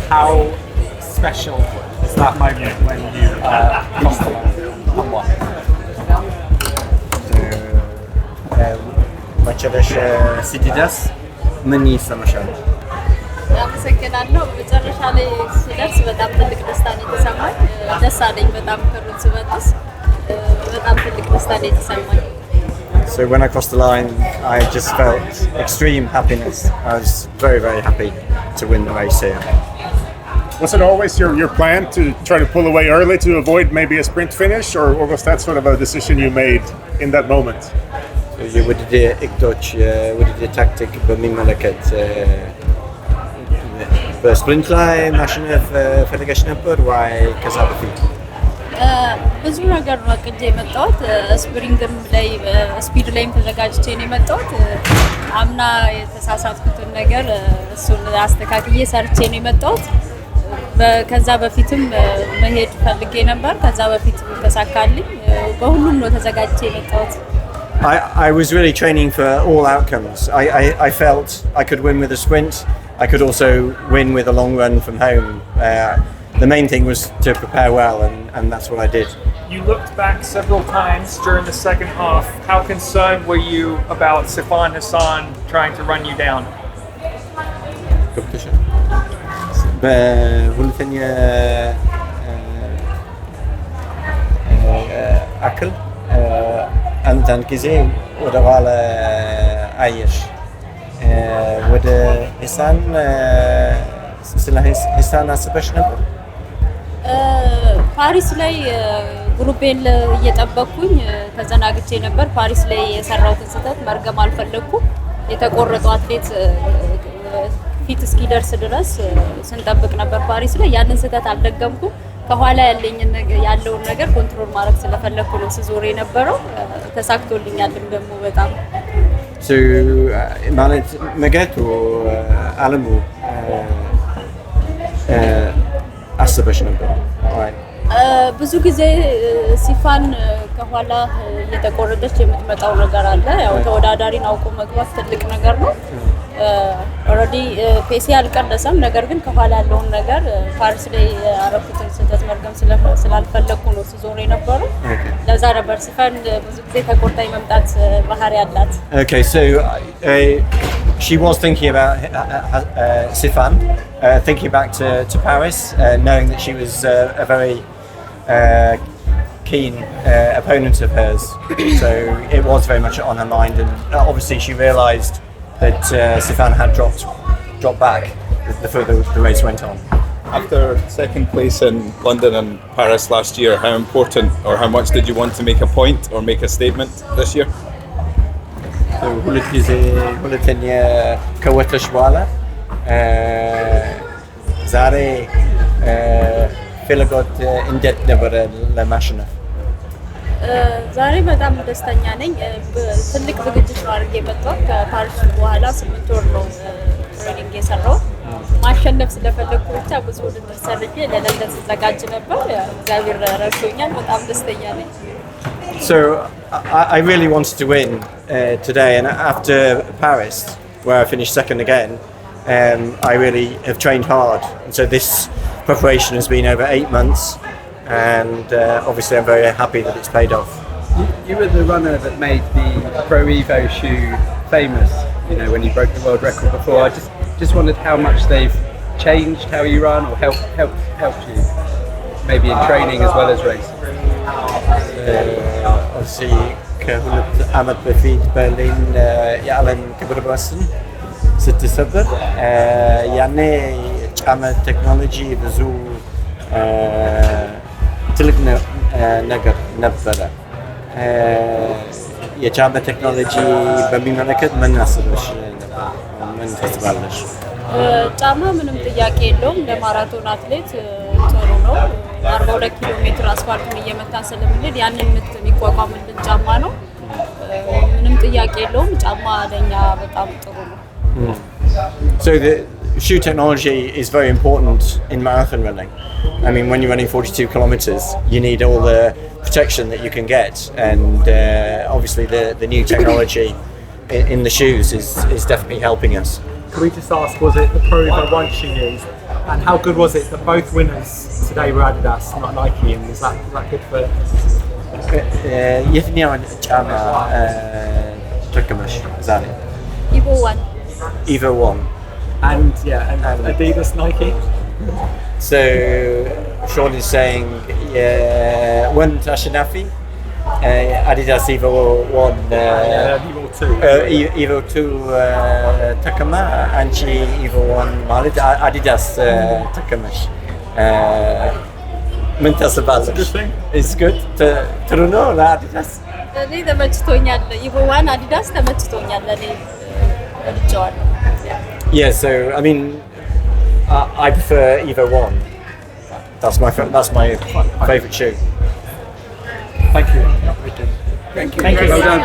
how special is that moment when you cross the line and what? መጨረሻ ሲደርስ ምን ይሰማሻል? አመሰግናለሁ። መጨረሻ ላይ ሲደርስ በጣም ትልቅ ደስታ ነው የተሰማኝ። ደስ አለኝ በጣም ከሩት ስበጥስ በጣም ትልቅ ደስታ ነው የተሰማኝ። So when I crossed the line, I just felt extreme happiness. I was very, very happy to win the race here. Was it always your plan to try to pull away early to avoid maybe a sprint finish, or was that sort of a decision you made in that moment? የውድድ እቅዶች የውድድ ታክቲክ በሚመለከት በስፕሪንት ላይ ማሸነፍ ፈልገሽ ነበር ወይ ከዛ በፊት? ብዙ ነገር ነው አቅጄ የመጣሁት። ስፕሪንግም ላይ ስፒድ ላይም ተዘጋጅቼ ነው የመጣሁት። አምና የተሳሳትኩትን ነገር እሱን አስተካክዬ ሰርቼ ነው የመጣሁት። ከዛ በፊትም መሄድ ፈልጌ ነበር። ከዛ በፊት ተሳካልኝ። በሁሉም ነው ተዘጋጅቼ የመጣሁት። I was really training for all outcomes. I felt I could win with a sprint. I could also win with a long run from home. The main thing was to prepare well, and that's what I did. You looked back several times during the second half. How concerned were you about Sifan Hassan trying to run you down? በሁለተኛ አክል አንዳንድ ጊዜ ወደ ኋላ አየሽ ወደ ሂሳን ስለ ሂሳን አስበሽ ነበር? ፓሪስ ላይ ግሩፔን እየጠበቅኩኝ ተዘናግቼ ነበር። ፓሪስ ላይ የሰራሁትን ስህተት መርገም አልፈለኩም። የተቆረጠው አትሌት ፊት እስኪደርስ ድረስ ስንጠብቅ ነበር ፓሪስ ላይ። ያንን ስህተት አልደገምኩም። ከኋላ ያለውን ነገር ኮንትሮል ማድረግ ስለፈለኩ ነው ስዞር የነበረው። ተሳክቶልኛልም ደግሞ በጣም ማለት መገቱ አለሙ አስበሽ ነበር? ብዙ ጊዜ ሲፋን ከኋላ እየተቆረጠች የምትመጣው ነገር አለ። ያው ተወዳዳሪን አውቆ መግባት ትልቅ ነገር ነው። ኦልሬዲ ፔሲ አልቀነሰም። ነገር ግን ከኋላ ያለውን ነገር ፓሪስ ላይ ያረኩትን ስህተት መርገም ስላልፈለኩ ነው ስዞር የነበረው። ለዛ ነበር ሲፋን ብዙ ጊዜ ተቆርጣ የመምጣት ባህሪ ያላት። Okay, so she was thinking about Sifan, thinking back to Paris, knowing that she was a very keen opponent of hers. So it was very much on her mind, and obviously she realised that Sifan had dropped back the further the race went on. After second place in London and Paris last year, how important or how much did you want to make a point or make a statement this year? ሁለት ጊዜ ሁለተኛ ከወጣሽ በኋላ ዛሬ ፍላጎት እንዴት ነበር ለማሸነፍ? ዛሬ በጣም ደስተኛ ነኝ። ትልቅ ዝግጅት ነው አድርጌ የመጣሁት። ከፓሪስ በኋላ 8 ወር ነው ትሬኒንግ የሰራሁት። ማሸነፍ ስለፈለኩ ብቻ ብዙ ውድድር ሰርቼ ለለንደን ስዘጋጅ ነበር። እግዚአብሔር ረድቶኛል። በጣም ደስተኛ ነኝ። So I really wanted to win today, and after Paris, where I finished second again, I really have trained hard. And so this preparation has been over 8 months, and obviously I'm very happy that it's paid off. You were the runner that made the Pro Evo shoe famous, you know, when you broke the world record before. I just wondered how much they've changed how you run or helped you, maybe in training as well as racing. Obviously ከሁለት ዓመት በፊት በርሊን የዓለም ክብረ ወሰን ስትሰብር ያኔ ጫማ ቴክኖሎጂ ብዙ ትልቅ ነገር ነበረ። የጫማ ቴክኖሎጂ በሚመለከት ምን አስበሽ ነበር? ምን ታስባለሽ? ጫማ ምንም ጥያቄ የለውም። ለማራቶን አትሌት ጥሩ ነው። 42 ኪሎ ሜትር አስፋልቱን እየመታን ስለምንሄድ ያንን ምት የሚቋቋምልን ጫማ ነው። ምንም ጥያቄ የለውም። ጫማ ለኛ በጣም ጥሩ ነው። So the shoe technology is very important in marathon running. I mean, when you're running 42 kilometers, you need all the protection that you can get, and obviously the new technology in the shoes is definitely helping us. Can we just ask, was it the Pro Evo 1 she used, And how good was it that both winners today were Adidas, not Nike? And was that good for? የትኛውን ጫማ ተጠቀመሽ ዛሬ? Evo 1 Evo 1. And yeah, and Adidas, Nike. So Sean is saying ወንድ አሸናፊ Adidas Evo 1 Evo 2. Evo 2 ተከማ አንቺ Evo 1 ማለት Adidas ተከመሽ ምን ታስባለሽ? It's a good thing. It's good. ጥሩ ነው ለአዲዳስ? እኔ ተመችቶኛል። Evo 1 አዲዳስ ተመችቶኛል። እኔ ወድጄዋለሁ። Yeah, so I mean, I prefer Evo 1. That's my favourite shoe. Thank you. Thank you. Thank you. Well done.